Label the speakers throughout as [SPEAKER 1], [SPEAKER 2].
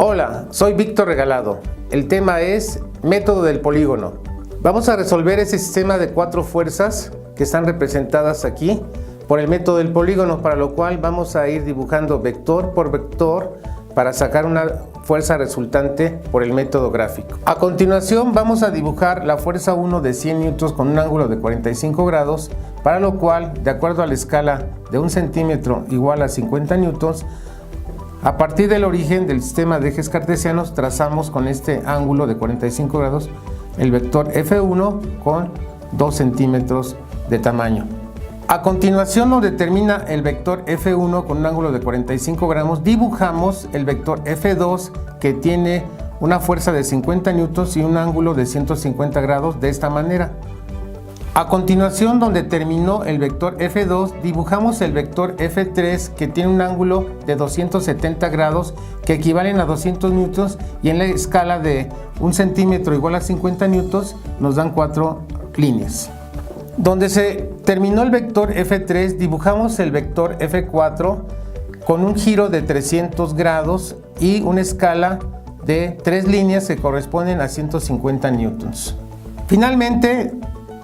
[SPEAKER 1] Hola, soy Víctor Regalado. El tema es método del polígono. Vamos a resolver ese sistema de 4 fuerzas que están representadas aquí por el método del polígono, para lo cual vamos a ir dibujando vector por vector para sacar una fuerza resultante por el método gráfico. A continuación vamos a dibujar la fuerza 1 de 100 newtons con un ángulo de 45 grados, para lo cual, de acuerdo a la escala de 1 centímetro igual a 50 newtons, a partir del origen del sistema de ejes cartesianos trazamos con este ángulo de 45 grados el vector F1 con 2 centímetros de tamaño. A continuación, donde termina el vector F1 con un ángulo de 45 grados, dibujamos el vector F2 que tiene una fuerza de 50 newtons y un ángulo de 150 grados de esta manera. A continuación, donde terminó el vector F2, dibujamos el vector F3 que tiene un ángulo de 270 grados que equivalen a 200 newtons, y en la escala de 1 centímetro igual a 50 newtons nos dan 4 líneas. Donde se terminó el vector F3, dibujamos el vector F4 con un giro de 300 grados y una escala de 3 líneas que corresponden a 150 newtons. Finalmente,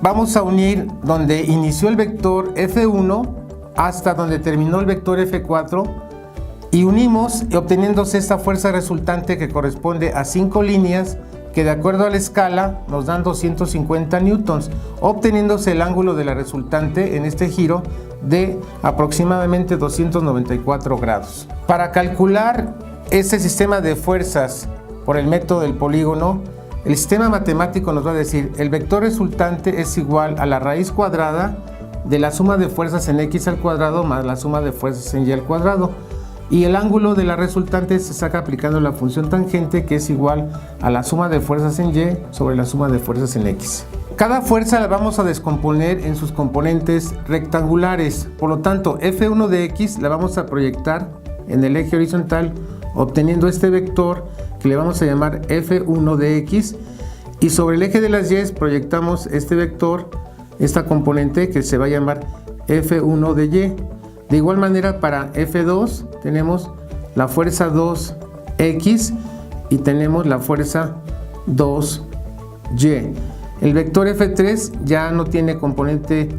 [SPEAKER 1] vamos a unir donde inició el vector F1 hasta donde terminó el vector F4 y unimos, obteniéndose esta fuerza resultante que corresponde a 5 líneas que, de acuerdo a la escala, nos dan 250 newtons, obteniéndose el ángulo de la resultante en este giro de aproximadamente 294 grados. Para calcular este sistema de fuerzas por el método del polígono, el sistema matemático nos va a decir el vector resultante es igual a la raíz cuadrada de la suma de fuerzas en x al cuadrado más la suma de fuerzas en y al cuadrado, y el ángulo de la resultante se saca aplicando la función tangente, que es igual a la suma de fuerzas en y sobre la suma de fuerzas en x. Cada fuerza la vamos a descomponer en sus componentes rectangulares, por lo tanto F1 de x la vamos a proyectar en el eje horizontal obteniendo este vector que le vamos a llamar F1 de x, y sobre el eje de las y proyectamos este vector, esta componente que se va a llamar F1 de y. De igual manera, para F2 tenemos la fuerza 2x y tenemos la fuerza 2y. El vector F3 ya no tiene componente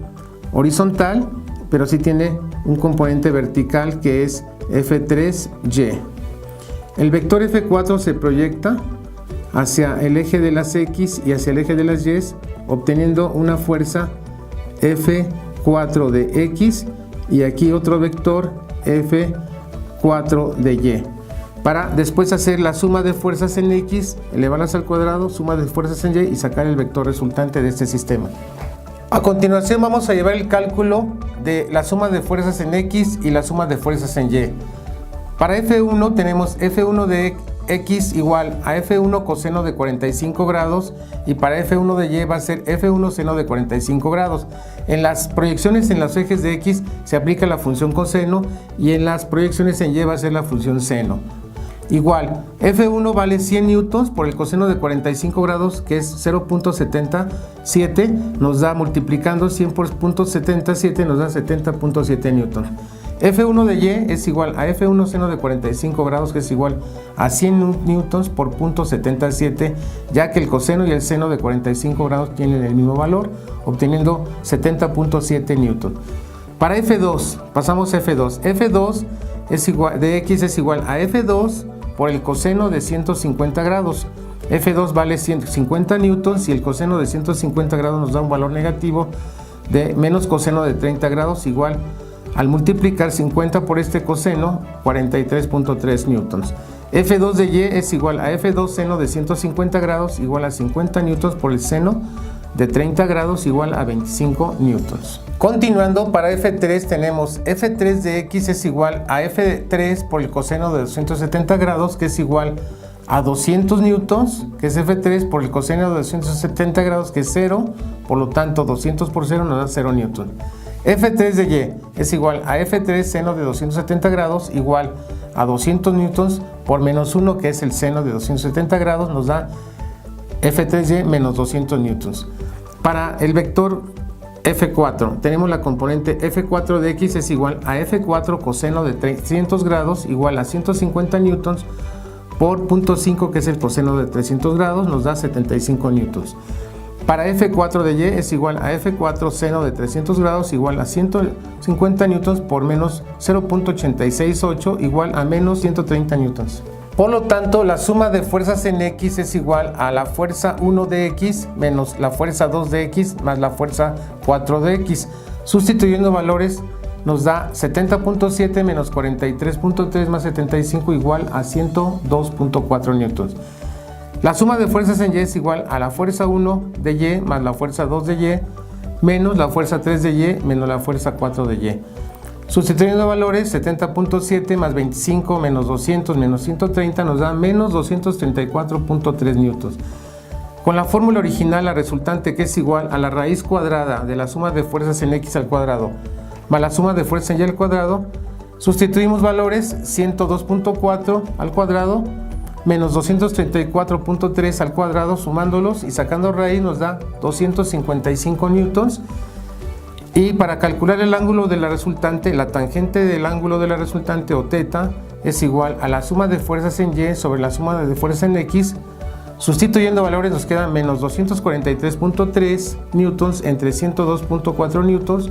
[SPEAKER 1] horizontal, pero sí tiene un componente vertical que es F3y. El vector F4 se proyecta hacia el eje de las x y hacia el eje de las y, obteniendo una fuerza F4 de x y aquí otro vector F4 de y, para después hacer la suma de fuerzas en x, elevarlas al cuadrado, suma de fuerzas en y y sacar el vector resultante de este sistema. A continuación vamos a llevar el cálculo de la suma de fuerzas en x y la suma de fuerzas en y. Para F1 tenemos F1 de x igual a F1 coseno de 45 grados y para F1 de y va a ser F1 seno de 45 grados. En las proyecciones en los ejes de x se aplica la función coseno y en las proyecciones en y va a ser la función seno. Igual, F1 vale 100 newtons por el coseno de 45 grados, que es 0.77, nos da, multiplicando 100 por 0.77 nos da 70.7 newtons. F1 de y es igual a F1 seno de 45 grados, que es igual a 100 newtons por 0.77, ya que el coseno y el seno de 45 grados tienen el mismo valor, obteniendo 70.7 newtons. Para F2, pasamos a F2. F2 es igual, de x es igual a F2 por el coseno de 150 grados. F2 vale 150 newtons y el coseno de 150 grados nos da un valor negativo de menos coseno de 30 grados, igual al multiplicar 50 por este coseno, 43.3 newtons. F2 de y es igual a F2 seno de 150 grados igual a 50 newtons por el seno de 30 grados igual a 25 newtons. Continuando, para F3 tenemos F3 de x es igual a F3 por el coseno de 270 grados, que es igual a 200 newtons, que es F3 por el coseno de 270 grados, que es 0, por lo tanto 200 por 0 nos da 0 newton. F3 de y es igual a F3 seno de 270 grados igual a 200 newtons por menos 1, que es el seno de 270 grados, nos da F3y menos 200 newtons. Para el vector F4 tenemos la componente F4 de x es igual a F4 coseno de 300 grados igual a 150 newtons por 0.5, que es el coseno de 300 grados, nos da 75 newtons. Para F4 de Y es igual a F4 seno de 300 grados igual a 150 newtons por menos 0.868 igual a menos 130 newtons. Por lo tanto, la suma de fuerzas en X es igual a la fuerza 1 de X menos la fuerza 2 de X más la fuerza 4 de X. Sustituyendo valores nos da 70.7 menos 43.3 más 75 igual a 102.4 newtons. La suma de fuerzas en Y es igual a la fuerza 1 de Y más la fuerza 2 de Y menos la fuerza 3 de Y menos la fuerza 4 de Y. Sustituyendo valores, 70.7 más 25 menos 200 menos 130 nos da menos 234.3 newtons. Con la fórmula original, la resultante, que es igual a la raíz cuadrada de la suma de fuerzas en X al cuadrado más la suma de fuerzas en Y al cuadrado, sustituimos valores, 102.4 al cuadrado menos 234.3 al cuadrado, sumándolos y sacando raíz nos da 255 newtons. Y para calcular el ángulo de la resultante, la tangente del ángulo de la resultante, o θ, es igual a la suma de fuerzas en Y sobre la suma de fuerzas en X. Sustituyendo valores nos queda menos 243.3 newtons entre 102.4 newtons,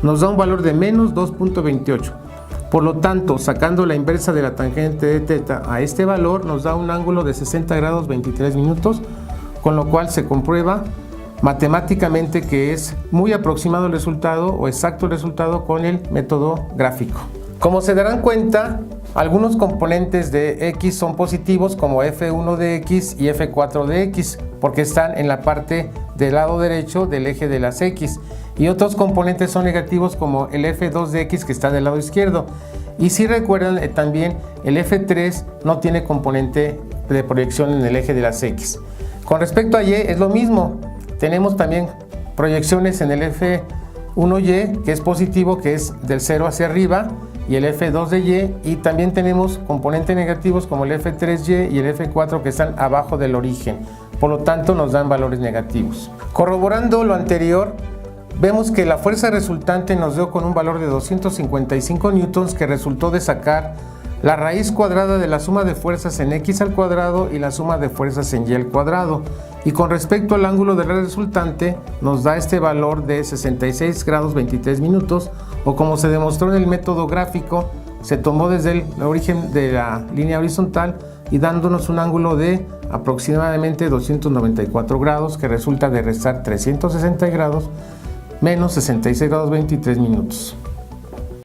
[SPEAKER 1] nos da un valor de menos 2.28. Por lo tanto, sacando la inversa de la tangente de θ a este valor, nos da un ángulo de 60 grados 23 minutos, con lo cual se comprueba matemáticamente que es muy aproximado el resultado o exacto el resultado con el método gráfico. Como se darán cuenta, algunos componentes de X son positivos, como F1 de X y F4 de X, porque están en la parte del lado derecho del eje de las X, y otros componentes son negativos, como el F2 de X, que está del lado izquierdo. Y si recuerdan, también el F3 no tiene componente de proyección en el eje de las X. Con respecto a Y es lo mismo. Tenemos también proyecciones en el F1Y, que es positivo, que es del 0 hacia arriba, y el F2 de Y, y también tenemos componentes negativos como el F3Y y el F4, que están abajo del origen, por lo tanto nos dan valores negativos. Corroborando lo anterior, vemos que la fuerza resultante nos dio con un valor de 255 newtons, que resultó de sacar la raíz cuadrada de la suma de fuerzas en X al cuadrado y la suma de fuerzas en Y al cuadrado. Y con respecto al ángulo de la resultante, nos da este valor de 66 grados 23 minutos, o como se demostró en el método gráfico, se tomó desde el origen de la línea horizontal y dándonos un ángulo de aproximadamente 294 grados, que resulta de restar 360 grados menos 66 grados 23 minutos.